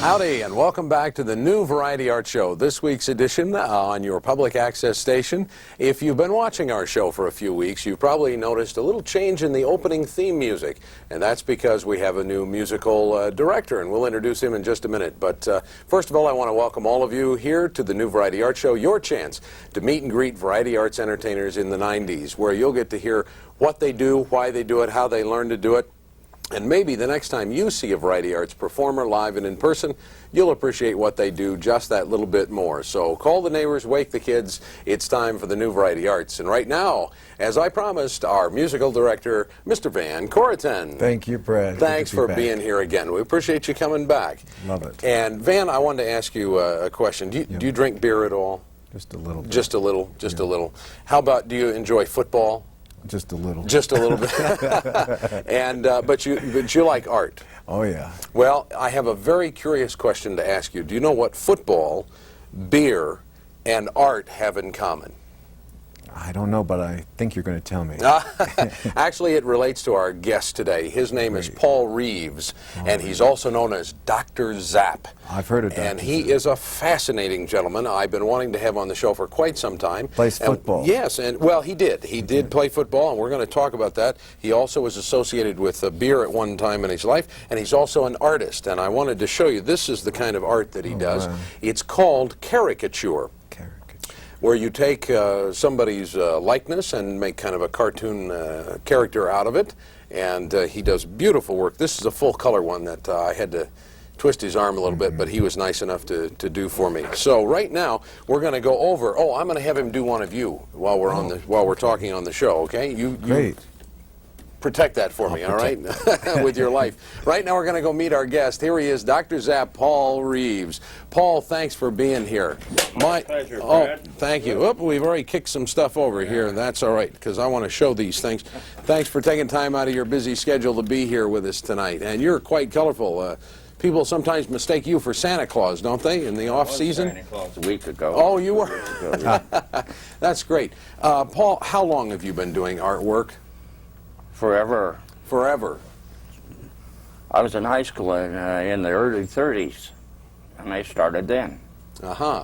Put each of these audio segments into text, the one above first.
Howdy, and welcome back to the new Variety Art Show, this week's edition on your public access station. If you've been watching our show for a few weeks, you've probably noticed a little change in the opening theme music, and that's because we have a new musical director, and we'll introduce him in just a minute. But first of all, I want to welcome all of you here to the new Variety Art Show, your chance to meet and greet variety arts entertainers in the 90s, where you'll get to hear what they do, why they do it, how they learn to do it. And maybe the next time you see a variety arts performer live and in person, you'll appreciate what they do just that little bit more. So call the neighbors, wake the kids. It's time for the new Variety Arts. And right now, as I promised, our musical director, Mr. Van Corriton. Thank you, Brad. Thanks for being here again. We appreciate you coming back. Love it. And Van, I wanted to ask you a question. Do you drink beer at all? Just a little bit. Just a little, just a little. How about, do you enjoy football? Just a little. Just a little bit. And but you like art. Oh yeah. Well, I have a very curious question to ask you. Do you know what football, beer, and art have in common? I don't know, but I think you're going to tell me. Actually, it relates to our guest today. His name is Paul Reeves, and he's also known as Dr. Zap. I've heard of Dr. And he is a fascinating gentleman I've been wanting to have on the show for quite some time. Plays football. Yes, and well, he did. He did play football, and we're going to talk about that. He also was associated with beer at one time in his life, and he's also an artist. And I wanted to show you, this is the kind of art that he does. Wow. It's called caricature, where you take somebody's likeness and make kind of a cartoon character out of it, and he does beautiful work. This is a full-color one that I had to twist his arm a little bit, but he was nice enough to do for me. So right now we're going to go over. Oh, I'm going to have him do one of you while we're on the we're talking on the show. Okay, Great. Protect that for me, all right, with your life. Right now we're going to go meet our guest. Here he is, Dr. Zap, Paul Reeves. Paul, thanks for being here. My pleasure, Brad. Thank you. Oop, we've already kicked some stuff over here, and that's all right, because I want to show these things. Thanks for taking time out of your busy schedule to be here with us tonight. And you're quite colorful. People sometimes mistake you for Santa Claus, don't they, in the off-season? Santa Claus a week ago. Oh, you were? That's great. Paul, how long have you been doing artwork? Forever. Forever. I was in high school in the early 30s, and I started then,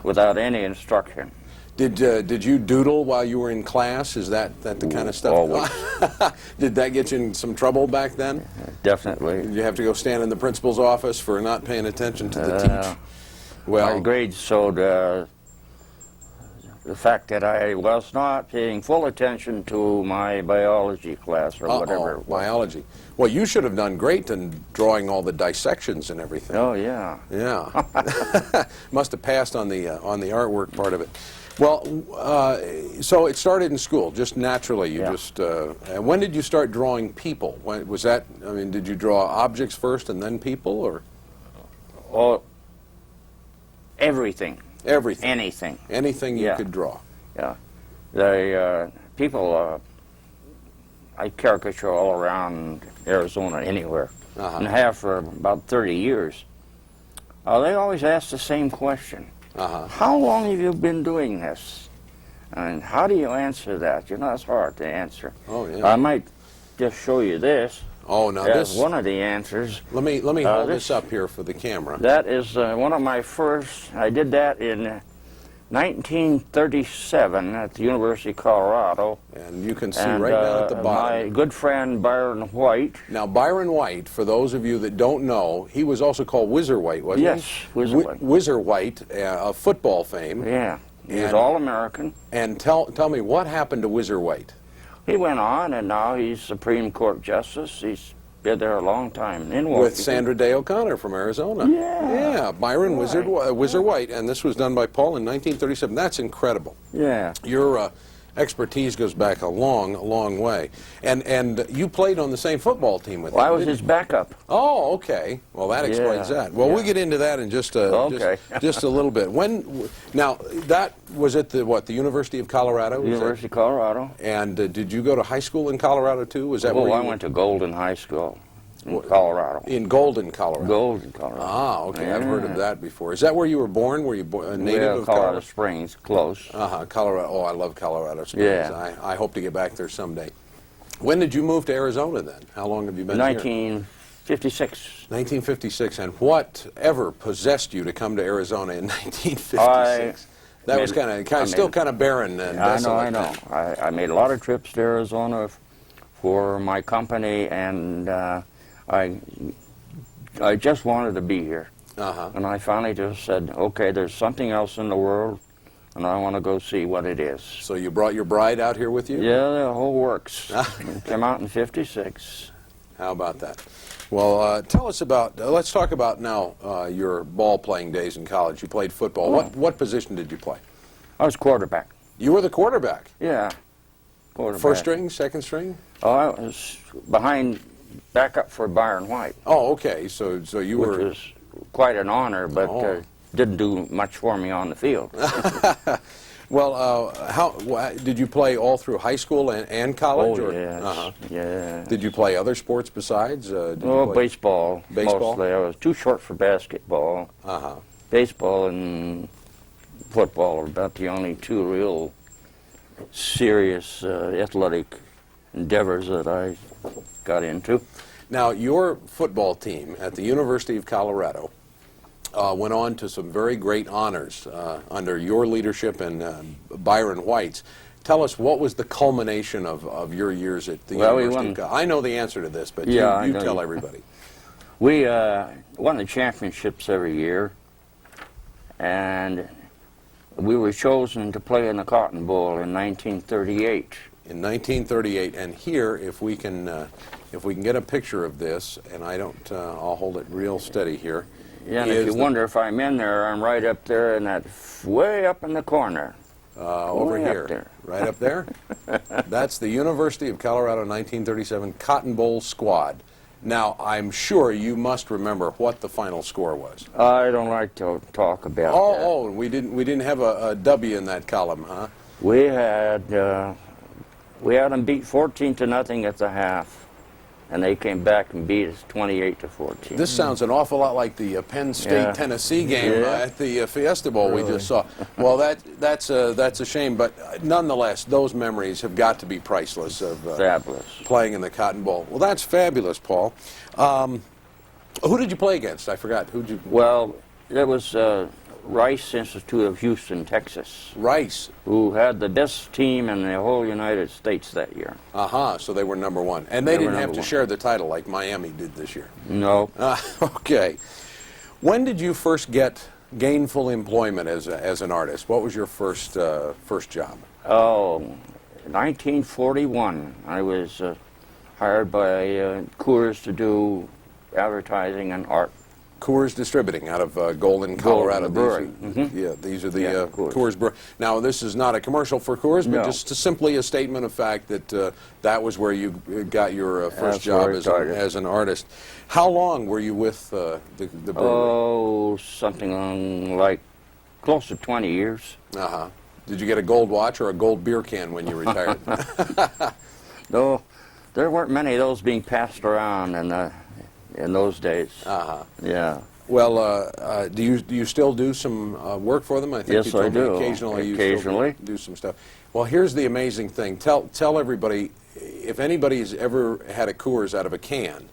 without any instruction. Did you doodle while you were in class? Is that the kind of stuff? Always. Did that get you in some trouble back then? Definitely. Did you have to go stand in the principal's office for not paying attention to the teach? My grades showed the fact that I was not paying full attention to my biology class or whatever. Biology. Well, you should have done great in drawing all the dissections and everything. Oh yeah. Yeah. Must have passed on the artwork part of it. Well, so it started in school, just naturally. You just. And when did you start drawing people? When was that? I mean, did you draw objects first and then people, or? Oh, everything. Everything. Anything. Anything you could draw. Yeah. The people, I caricature all around Arizona, anywhere, and have for about 30 years. They always ask the same question. How long have you been doing this? And how do you answer that? You know, it's hard to answer. Oh, yeah. I might just show you this. Oh, now That's this one of the answers. Let me hold this up here for the camera. That is one of my first. I did that in 1937 at the University of Colorado. And you can see right down at the bottom. My good friend Byron White. Now, Byron White, for those of you that don't know, he was also called Whizzer White, wasn't he? Yes, Whizzer White. Whizzer White, of football fame. Yeah, he was All-American. And tell me, what happened to Whizzer White? He went on, and now he's Supreme Court Justice. He's been there a long time. In With Sandra Day O'Connor from Arizona. Yeah, Byron Whizzer White, and this was done by Paul in 1937. That's incredible. Yeah. Your expertise goes back a long, long way. And you played on the same football team with him. Well, I was his backup. Oh, okay. Well, that explains that. Well, we'll get into that in just a little bit. Now, that was at the University of Colorado? University of Colorado. And did you go to high school in Colorado, too? Was that where you I went to Golden High School in Colorado. In Golden, Colorado? Golden, Colorado. Ah, okay. I've heard of that before. Is that where you were born? Were you a native of Colorado Springs, close. Colorado. Oh, I love Colorado Springs. Yeah. I hope to get back there someday. When did you move to Arizona then? How long have you been here? 56. 1956. And whatever possessed you to come to Arizona in 1956? That was still kind of barren and desolate. I know. I made a lot of trips to Arizona for my company, and I just wanted to be here. And I finally just said, okay, there's something else in the world, and I want to go see what it is. So you brought your bride out here with you? Yeah, the whole works. Came out in 56. How about that? Well, tell us about, let's talk about now your ball-playing days in college. You played football. Oh. What position did you play? I was quarterback. You were the quarterback? Yeah, quarterback. First string, second string? Oh, I was backup for Byron White. Oh, okay. So you were... Which was quite an honor, but didn't do much for me on the field. Well, did you play all through high school and college? Oh, yes. Yeah. Did you play other sports besides? Baseball. Mostly. I was too short for basketball. Baseball and football are about the only two real serious athletic endeavors that I got into. Now, your football team at the University of Colorado went on to some very great honors under your leadership and Byron White's. Tell us, what was the culmination of your years at the University of Colorado? I know the answer to this, but you tell everybody. We won the championships every year, and we were chosen to play in the Cotton Bowl in 1938. In 1938, and here, if we can get a picture of this, and I'll hold it real steady here. Yeah, and if you wonder if I'm in there, I'm right up there, and that's way up in the corner. Over here, right up there. That's the University of Colorado 1937 Cotton Bowl squad. Now, I'm sure you must remember what the final score was. I don't like to talk about that. Oh, we didn't have a W in that column, huh? We had them beat 14-0 at the half, and they came back and beat us 28-14. This sounds an awful lot like the Penn State-Tennessee game at the Fiesta Bowl we just saw. Well, that's a shame, but nonetheless, those memories have got to be priceless of fabulous playing in the Cotton Bowl. Well, that's fabulous, Paul. Who did you play against? I forgot. Well, it was Rice Institute of Houston, Texas. Rice. Who had the best team in the whole United States that year. So they were #1. And they didn't have to share the title like Miami did this year. No. Okay. When did you first get gainful employment as an artist? What was your first job? Oh, 1941. I was hired by Coors to do advertising and art. Coors Distributing out of Golden, Colorado. These are the Coors Brewery. Now, this is not a commercial for Coors, but just simply a statement of fact that that was where you got your first job as an artist. How long were you with the brewery? Oh, something like close to 20 years. Did you get a gold watch or a gold beer can when you retired? No, there weren't many of those being passed around in those days. Yeah. Well, do you still do some work for them? I think yes, you told I do. Me occasionally. You still do some stuff. Well, here's the amazing thing. Tell everybody, if anybody's ever had a Coors out of a can,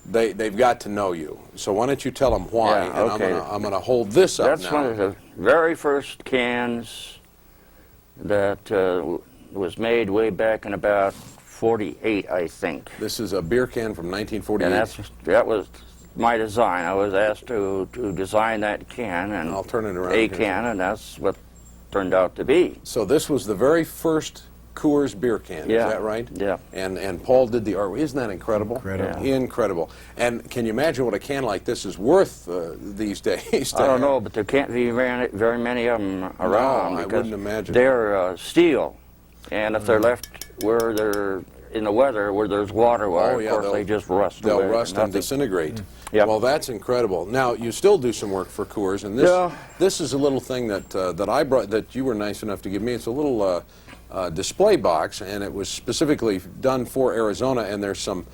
they've got to know you. So why don't you tell them why? I'm going to hold this up now. That's one of the very first cans that was made way back in about 48, I think. This is a beer can from 1948. And that was my design. I was asked to design that can, and I'll turn it around. And that's what turned out to be. So this was the very first Coors beer can. Is that right? Yeah. And Paul did the art. Isn't that incredible? Incredible. Yeah. Incredible. And can you imagine what a can like this is worth these days? I don't know, but there can't be very many of them around. No, I wouldn't imagine. They're steel, and if they're left where they're in the weather, where there's water, of course they just rust away. They'll rust and disintegrate. Yep. Well, that's incredible. Now, you still do some work for Coors, and this is a little thing that I brought, that you were nice enough to give me. It's a little display box, and it was specifically done for Arizona, and there's some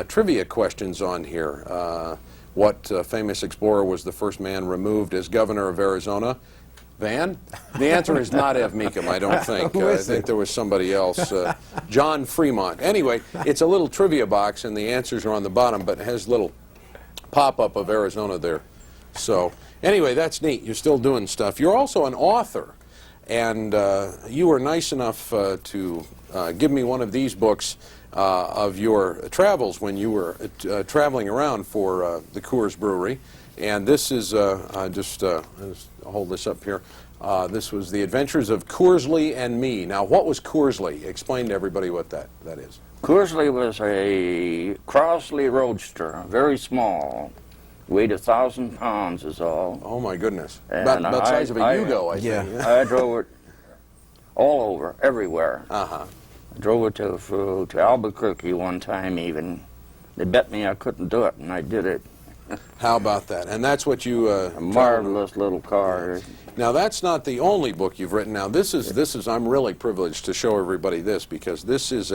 trivia questions on here. What famous explorer was the first man removed as governor of Arizona? Van? The answer is not Ev Meekum, I don't think. I think there was somebody else. John Fremont. Anyway, it's a little trivia box, and the answers are on the bottom, but it has little pop-up of Arizona there. So anyway, that's neat. You're still doing stuff. You're also an author, and you were nice enough to give me one of these books of your travels when you were traveling around for the Coors Brewery. And this is, just hold this up here. This was The Adventures of Coorsley and Me. Now, what was Coorsley? Explain to everybody what that is. Coorsley was a Crossley Roadster, very small. Weighed 1,000 pounds is all. Oh, my goodness. And About the size of a Yugo, I think. I drove it all over, everywhere. Uh-huh. I drove it to Albuquerque one time even. They bet me I couldn't do it, and I did it. How about that? And that's what you... A marvelous little car. Now, that's not the only book you've written. Now, this is, I'm really privileged to show everybody this, because this is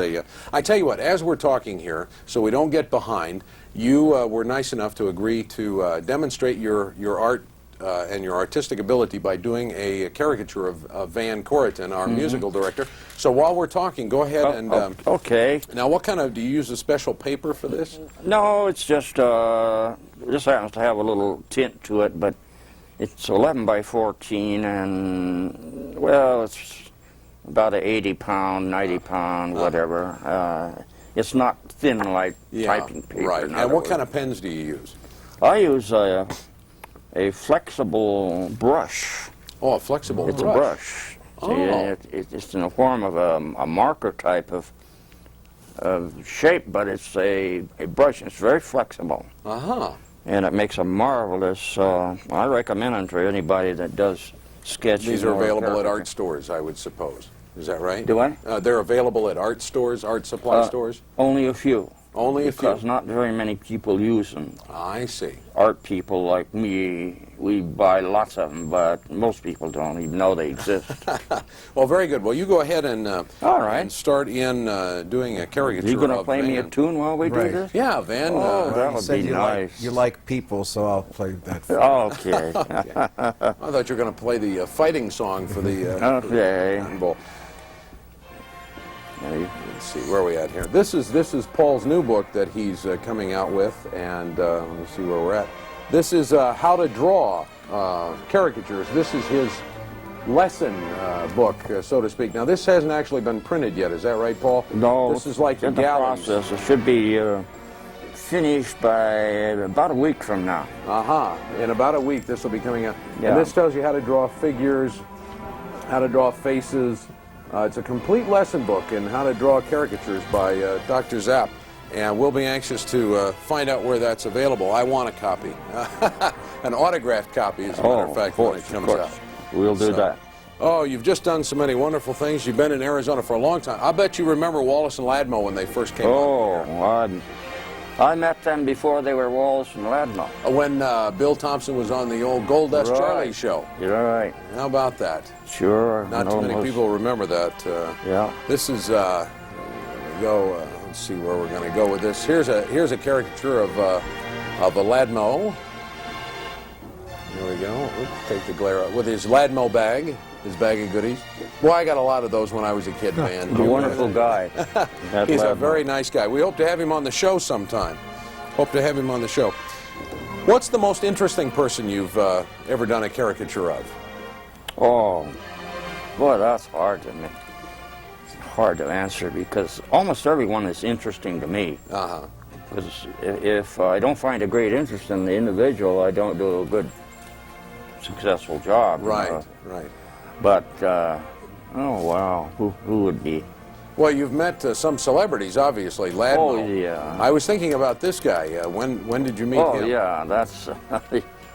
I tell you what, as we're talking here, so we don't get behind, you were nice enough to agree to demonstrate your art and your artistic ability by doing a caricature of Van Corriton, our musical director. So while we're talking, go ahead and... okay. Now, what kind of... Do you use a special paper for this? No, it's just... this happens to have a little tint to it, but it's 11 by 14, and, well, it's about a 80-pound, 90-pound, whatever. It's not thin like typing paper. Right. And what kind of pens do you use? I use a flexible brush. Oh, a flexible brush. It's a brush. Oh. See, it's in the form of a marker type of shape, but it's a brush. It's very flexible. Uh-huh. And it makes a marvelous, I recommend them to anybody that does sketching. These are available at art stores, I would suppose. Is that right? Do I? They're available at art stores, art supply stores? Only a few. Only a few? Because not very many people use them. I see. Art people like me, we buy lots of them, but most people don't even know they exist. Well, very good. Well, you go ahead and, All right. and start in doing a caricature. Are you going to of play me a Van. tune while we do this? Yeah, Van. Oh, that You would said be nice. you like people, so I'll play that. Okay. I thought you were going to play the fighting song for the Okay. Cotton Bowl. Let's see, where are we at here? This is Paul's new book that he's coming out with, and let me see where we're at. This is How to Draw Caricatures. This is his lesson book, so to speak. Now, this hasn't actually been printed yet. Is that right, Paul? No. This is like in the process. It should be finished by about a week from now. In about a week, this will be coming out. Yeah. And this tells you how to draw figures, how to draw faces. It's a complete lesson book in how to draw caricatures by Dr. Zapp. And we'll be anxious to find out where that's available. I want a copy. An autographed copy, as a matter of fact, when it comes out. We'll do that. Oh, you've just done so many wonderful things. You've been in Arizona for a long time. I bet you remember Wallace and Ladmo when they first came out here. Oh, I met them before they were Wallace and Ladmo. When Bill Thompson was on the old Gold Dust Charlie show. You're right. How about that? Sure. Not too many people remember that. Yeah. This is, here we go, let's see where we're going to go with this. Here's a caricature of a Ladmo. There we go. Oops, take the glare out. With his Ladmo bag, his bag of goodies. Boy, I got a lot of those when I was a kid, man. He's a wonderful guy. He's a very nice guy. We hope to have him on the show sometime. Hope to have him on the show. What's the most interesting person you've ever done a caricature of? Oh, boy, that's hard to me. It's hard to answer because almost everyone is interesting to me. Uh-huh. Because if I don't find a great interest in the individual, I don't do a good, successful job. Right, right. But, oh, wow, who would be? Well, you've met some celebrities, obviously. Ladmo. Oh, yeah. I was thinking about this guy. When did you meet him? Oh, yeah, that's,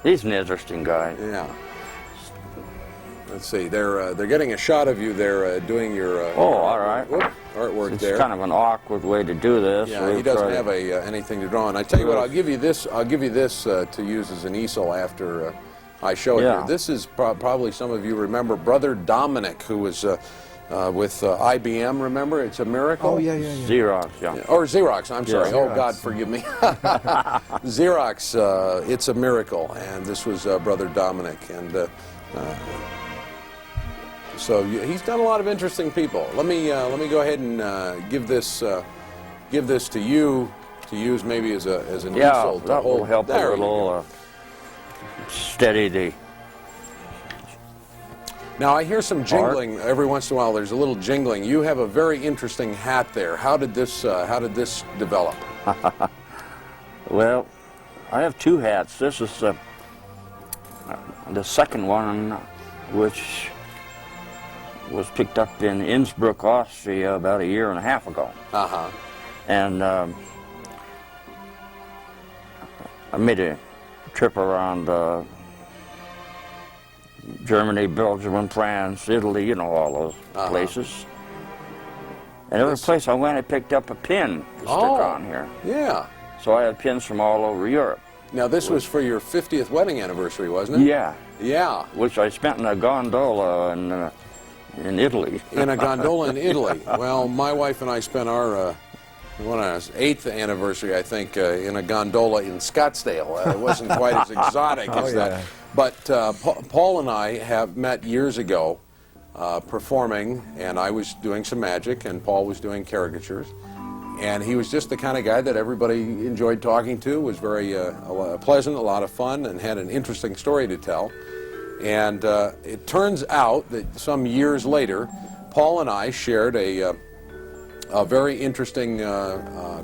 he's an interesting guy. Yeah. Let's see. They're getting a shot of you. They're doing your all right. artwork It's there. kind of an awkward way to do this. Yeah, he doesn't have anything to draw on. I tell you what, I'll give you this. I'll give you this to use as an easel after I show it here. This is probably some of you remember Brother Dominic, who was with IBM. Remember, It's a Miracle. Oh yeah. Xerox, yeah. Or Xerox. I'm sorry. Xerox. Oh God, forgive me. Xerox. It's a Miracle, and this was Brother Dominic, and. So he's done a lot of interesting people. Let me go ahead and give this to you to use maybe as an Yeah, easel to that hold. will help a There you little go. steady the. Now I hear some jingling every once in a while. There's a little jingling. You have a very interesting hat there. How did this develop? Well, I have two hats. This is the second one, which was picked up in Innsbruck, Austria, about a year and a half ago. And I made a trip around Germany, Belgium, and France, Italy, you know, all those places. And every place I went, I picked up a pin to stick on here. Yeah. So I had pins from all over Europe. Now this was for your 50th wedding anniversary, wasn't it? Yeah. Yeah. Which I spent in a gondola in Italy. In a gondola in Italy. Well, my wife and I spent our 8th anniversary, I think, in a gondola in Scottsdale. It wasn't quite as exotic as that. But Paul and I have met years ago performing, and I was doing some magic, and Paul was doing caricatures. And he was just the kind of guy that everybody enjoyed talking to, was very pleasant, a lot of fun, and had an interesting story to tell. And it turns out that some years later, Paul and I shared a very interesting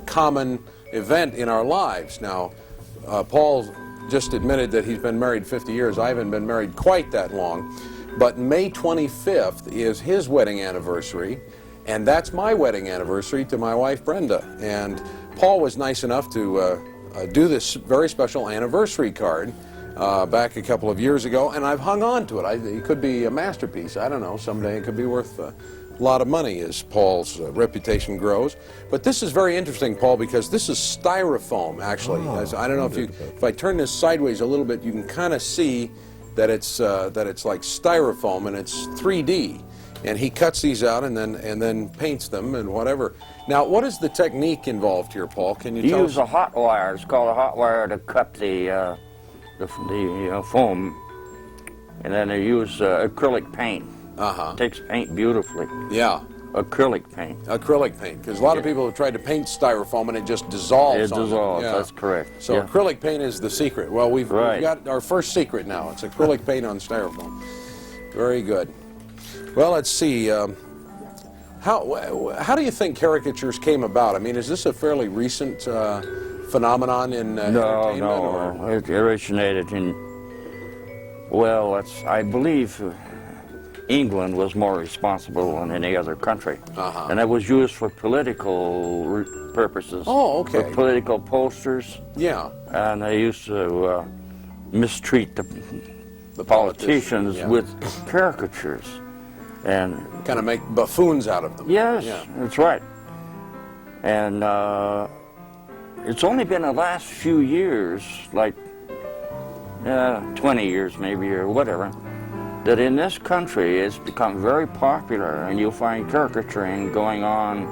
common event in our lives. Now, Paul just admitted that he's been married 50 years. I haven't been married quite that long. But May 25th is his wedding anniversary, and that's my wedding anniversary to my wife, Brenda. And Paul was nice enough to do this very special anniversary card back a couple of years ago, and I've hung on to it. It could be a masterpiece. I don't know. Someday it could be worth a lot of money as Paul's reputation grows. But this is very interesting, Paul, because this is styrofoam, actually. I don't know if I turn this sideways a little bit, you can kind of see that it's like styrofoam, and it's 3D. And he cuts these out and then paints them and whatever. Now, what is the technique involved here, Paul? Can you tell us? Use a hot wire. It's called a hot wire to cut the foam, and then they use acrylic paint. Takes paint beautifully. Yeah. Acrylic paint. Acrylic paint, because a lot of people have tried to paint styrofoam and it just dissolves. It dissolves. Yeah. That's correct. So acrylic paint is the secret. Well, we've got our first secret now. It's acrylic paint on styrofoam. Very good. Well, let's see. How do you think caricatures came about? I mean, is this a fairly recent phenomenon in entertainment? No. It originated in, well, I believe England was more responsible than any other country. And it was used for political purposes. Oh, okay. For political posters. Yeah. And they used to mistreat the politicians with caricatures. And kind of make buffoons out of them. Yes, that's right. And it's only been the last few years, like 20 years maybe or whatever, that in this country it's become very popular, and you'll find caricaturing going on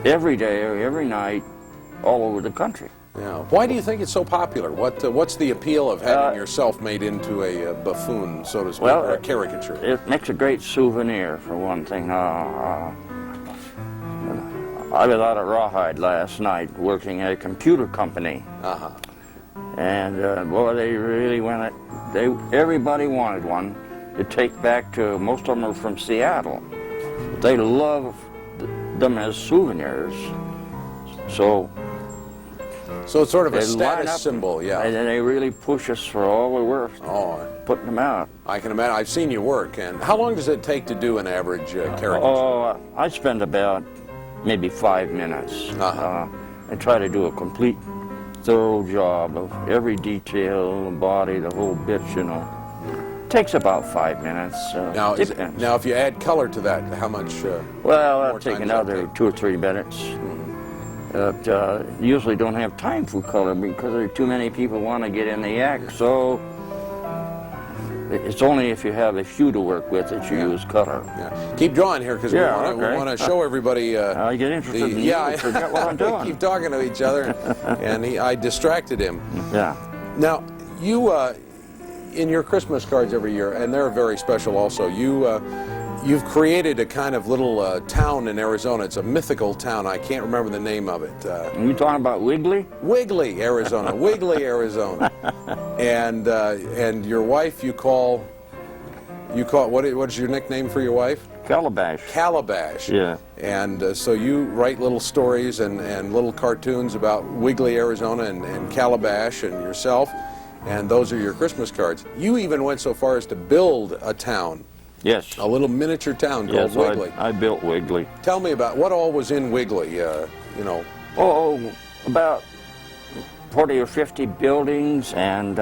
every day or every night all over the country. Yeah. Why do you think it's so popular? What's the appeal of having yourself made into a buffoon, so to speak, or a caricature? It makes a great souvenir, for one thing. I was out at Rawhide last night working at a computer company. And boy, they really went everybody wanted one to take back to, most of them are from Seattle. They love them as souvenirs. So it's sort of a status symbol, yeah. And they really push us for all we're worth, putting them out. I can imagine. I've seen you work. And how long does it take to do an average caricature? Oh, I spend about maybe 5 minutes. I try to do a complete, thorough job of every detail, the body, the whole bit, you know. Takes about 5 minutes. Now, if you add color to that, how much? Well, that'll take another 2 or 3 minutes. Usually don't have time for color because there are too many people want to get in the act. So it's only if you have a few to work with that you use color. Yeah. Keep drawing here because we want to show everybody. I get interested in you. I forget what I'm doing. We keep talking to each other, and I distracted him. Yeah. Now, in your Christmas cards every year, and they're very special also, you've created a kind of little town in Arizona. It's a mythical town. I can't remember the name of it. Are you talking about Wiggly? Wiggly, Arizona. Wiggly, Arizona. And your wife, you call what's your nickname for your wife? Calabash. Calabash. Yeah. And so you write little stories and little cartoons about Wiggly, Arizona, and Calabash and yourself, and those are your Christmas cards. You even went so far as to build a town. Yes. A little miniature town called Yes, Wiggly. I built Wiggly. Tell me about what all was in Wiggly, you know. Oh, about 40 or 50 buildings, and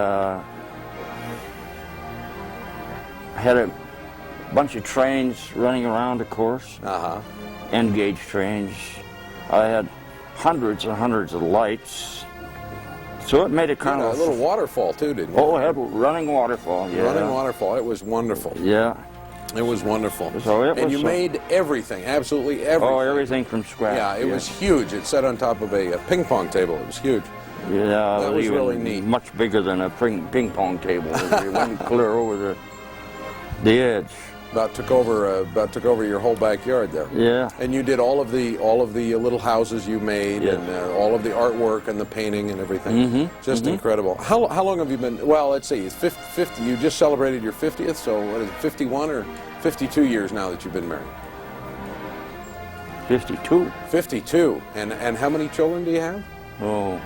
had a bunch of trains running around, of course. N-gauge trains. I had hundreds and hundreds of lights. So it made it kind of a little waterfall too, didn't you? Oh, it had a running waterfall. Yeah. Running waterfall. It was wonderful. Yeah. It was wonderful. So it and was, you made everything, absolutely everything. Oh, everything from scratch. Yeah, it was huge. It sat on top of a ping pong table. It was huge. Yeah, that was even really neat. Much bigger than a ping pong table. It went clear over the edge. About took over your whole backyard there. Yeah. And you did all of the little houses you made, Yes. and all of the artwork and the painting and everything. Just incredible. How long have you been? Well, let's see. 50. You just celebrated your 50th. So what is it? 51 or 52 years now that you've been married? 52. 52. And how many children do you have? Oh,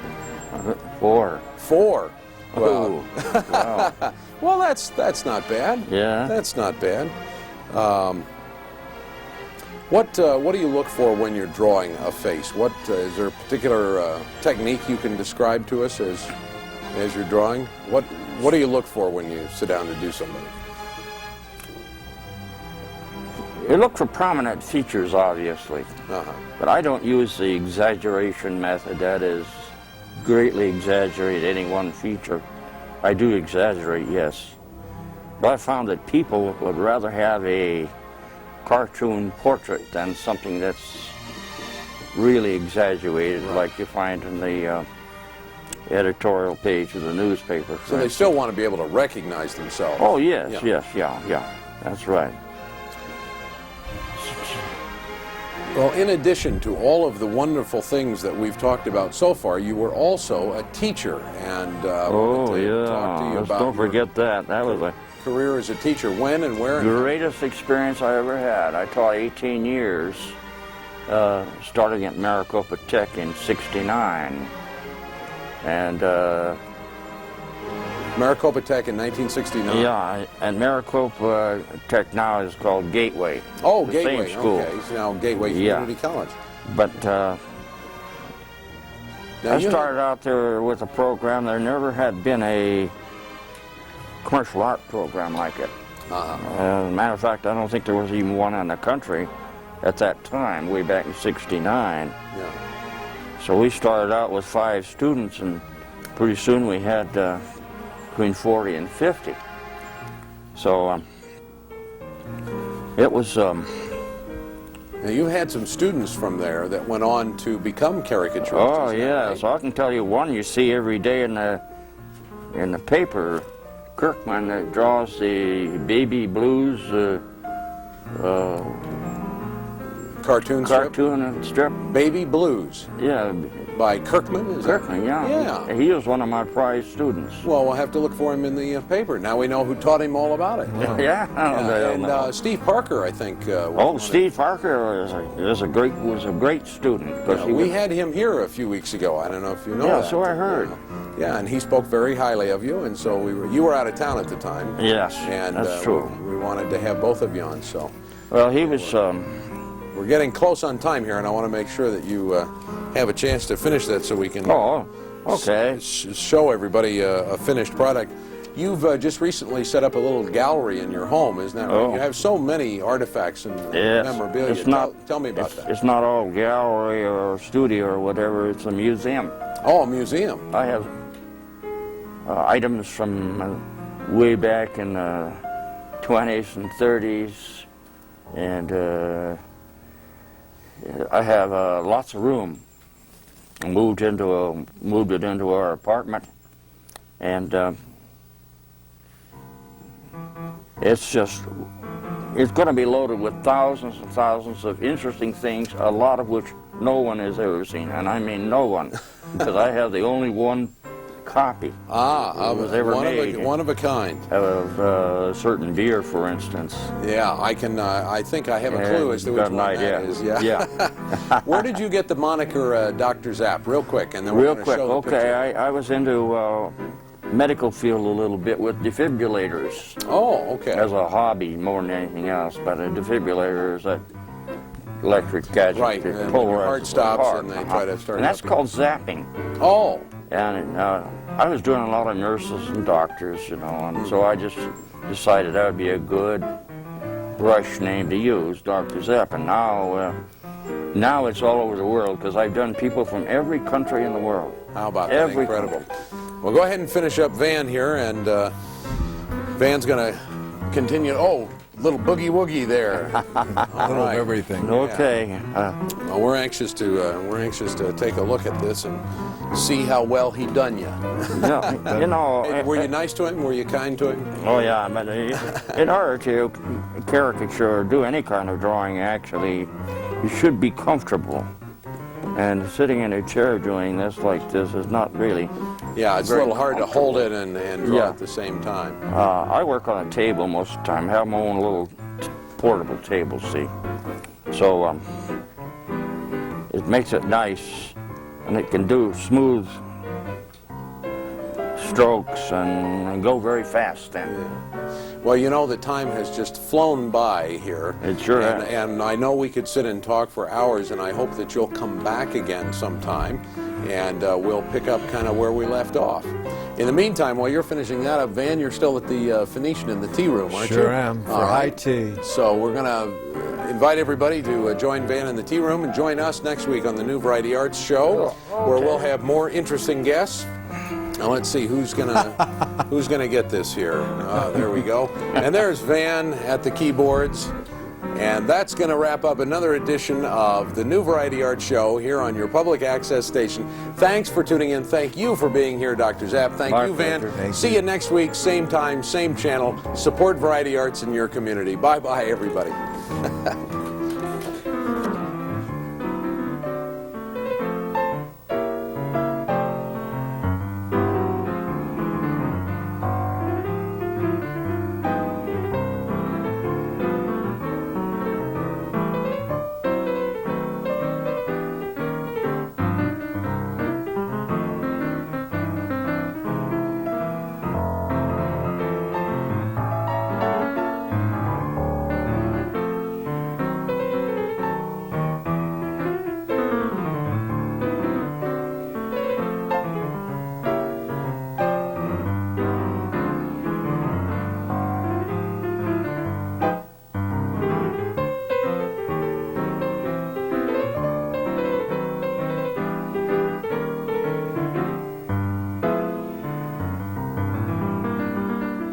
4. 4. Wow. Well, Wow. well, that's not bad. Yeah. That's not bad. What do you look for when you're drawing a face? What is there a particular technique you can describe to us as you're drawing? What do you look for when you sit down to do something? You look for prominent features, obviously, but I don't use the exaggeration method. That is, greatly exaggerate any one feature. I do exaggerate, yes. But I found that people would rather have a cartoon portrait than something that's really exaggerated, like you find in the editorial page of the newspaper. So they still want to be able to recognize themselves. Oh, yes, yeah. That's right. Well, in addition to all of the wonderful things that we've talked about so far, you were also a teacher, and Oh, wanted to yeah. talk to you Let's about don't your forget that. That was a career as a teacher. When and where? And greatest experience I ever had. I taught 18 years, starting at Maricopa Tech in '69, and Maricopa Tech in 1969. yeah, and Maricopa Tech now is called Gateway. Oh, the Gateway. same school. Okay, it's now Gateway Yeah. Community College. But Now I you started out there with a program. There never had been a commercial art program like it. As a matter of fact, I don't think there was even one in the country at that time, way back in '69. Yeah. So we started out with 5 students, and pretty soon we had between 40 and 50. So it was. Now you had some students from there that went on to become caricaturists. Oh is that yeah, right? so I can tell you one you see every day in the paper. Kirkman that draws the baby blues cartoon strip. Baby Blues Yeah, by Kirkman. Is that- Kirkman. Yeah. Yeah. He was one of my prize students. Well, we'll have to look for him in the paper. Now we know who taught him all about it. Yeah. And Steve Parker, I think. Was one Oh, of- Steve Parker was a great student. 'Cause Yeah, he we was- had him here a few weeks ago. I don't know if you know Yeah, that. so I heard. Yeah, and he spoke very highly of you, and so you were out of town at the time. Yes, And that's true. We wanted to have both of you on, so Well, he was. we're getting close on time here, and I want to make sure that you have a chance to finish that so we can Oh, okay. show everybody a finished product. You've just recently set up a little gallery in your home, isn't that right? Oh. You have so many artifacts and Yes. memorabilia. It's not. Tell me about that. It's not all gallery or studio or whatever. It's a museum. Oh, a museum. I have items from way back in the 20s and 30s, and I have lots of room. I moved it into our apartment, and it's just, it's going to be loaded with thousands and thousands of interesting things, a lot of which no one has ever seen, and I mean no one, because I have the only one copy that was ever made. One of a kind. Of a certain beer, for instance. Yeah, I can. I think I have a clue as to which one that is. Yeah. Where did you get the moniker Dr. Zap? Real quick, and then we're Real going to quick, show the okay. picture. I was into medical field a little bit with defibrillators. Oh, okay. As a hobby more than anything else, but a defibrillator is that electric gadget Right, that and when your heart polarizes stops heart. and they try to start And that's up called zapping. Oh, And I was doing a lot of nurses and doctors, you know, and so I just decided that would be a good brush name to use, Dr. Zap. And now it's all over the world, because I've done people from every country in the world. how about that? Every Incredible. Well, go ahead and finish up Van here, and Van's going to continue. Oh, little boogie woogie there. A little of everything. Okay. Well, we're anxious to take a look at this and see how well he done you. Yeah, you know. Were you nice to him? Were you kind to him? Oh yeah, but in order to caricature or do any kind of drawing, actually, you should be comfortable. And sitting in a chair doing this like this is not really. Yeah, it's a little hard to hold it and draw Yeah. at the same time. I work on a table most of the time. I have my own little portable table, see. So it makes it nice, and it can do smooth strokes and go very fast then. Well, you know, the time has just flown by here. It sure has. And I know we could sit and talk for hours, and I hope that you'll come back again sometime, and we'll pick up kind of where we left off. In the meantime, while you're finishing that up, Van, you're still at the Phoenician in the tea room, aren't you? Sure am, for All high right. tea. So we're going to invite everybody to join Van in the tea room and join us next week on the New Variety Arts Show, where we'll have more interesting guests. Now let's see who's gonna get this here. There we go. And there's Van at the keyboards. And that's going to wrap up another edition of the New Variety Arts Show here on your public access station. Thanks for tuning in. Thank you for being here, Dr. Zapp. Thank My you, Van. pleasure. Thank See you next week, same time, same channel. Support variety arts in your community. Bye-bye, everybody.